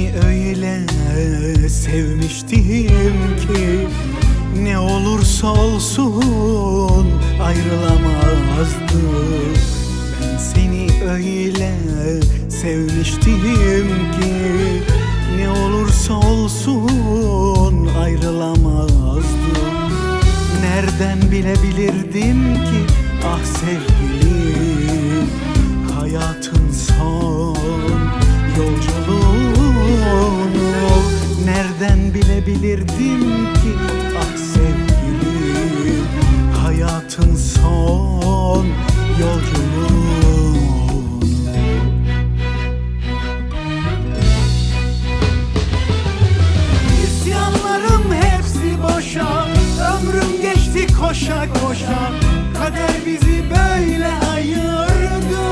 seni öyle sevmiştim ki ne olursa olsun ayrılamazdık. Ben seni öyle sevmiştim ki ne olursa olsun ayrılamazdık. Nereden bilebilirdim ki ah sevgilim, hayatın son yolculuğunu. Nereden bilebilirdim ki ah sevgilim, hayatın son yolculuğunu. İsyanlarım hepsi boşa, ömrüm geçti koşa koşa. Kader bizi böyle ayırdı.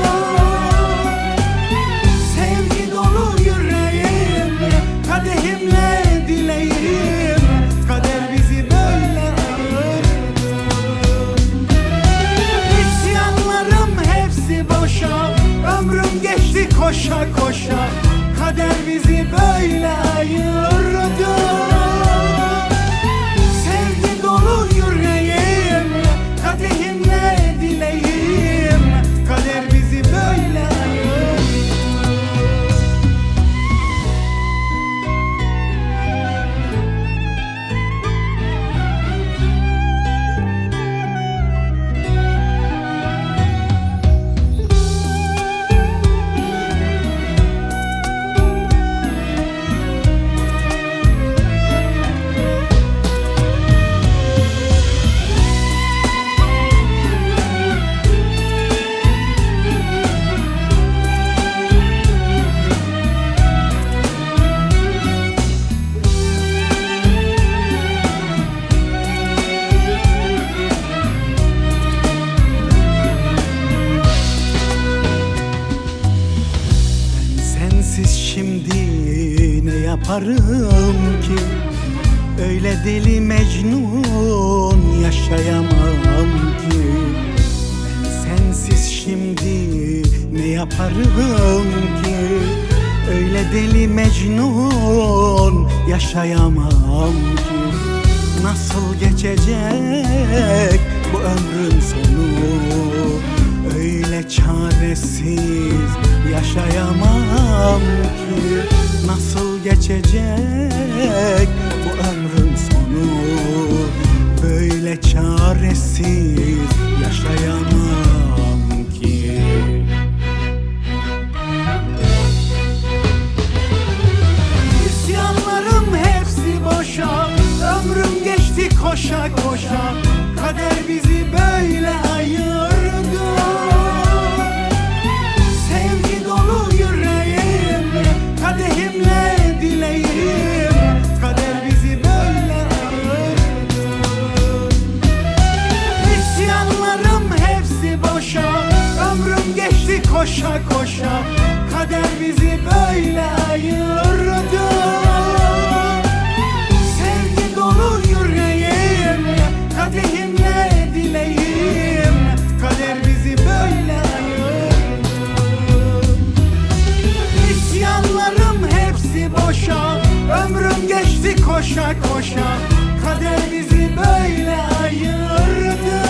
Sevgi dolu yüreğimle, kadehimle dileğim. Kader bizi böyle ayırdı. İsyanlarım hepsi boşa, ömrüm geçti koşa koşa. Kader bizi böyle ayırdı. Sevgi dolu yüreğim, kadehimle dileğim. Kader bizi böyle ayırdı. Şimdi ne yaparım ki? Öyle deli Mecnun yaşayamam ki. Ben sensiz şimdi ne yaparım ki? Öyle deli Mecnun yaşayamam ki. Nasıl geçecek bu ömrün sonu? Öyle çaresiz yaşayamam ki. Nasıl geçecek bu ömrün sonu? Böyle çaresiz yaşayamam ki. İsyanlarım hepsi boşa, ömrüm geçti koşa koşa. Kader bizi böyle ayırdı. Sevgi dolu yüreğim, kadehimle dileğim. Kader bizi böyle ayırdı. İsyanlarım hepsi boşa, ömrüm geçti koşa koşa. Kader bizi böyle ayırdı. Sevgi dolu yüreğim, kadehimle dileğim. Kader bizi böyle ayırdı. İsyanlarım hepsi boşa, ömrüm geçti koşa koşa. Kader bizi böyle ayırdı.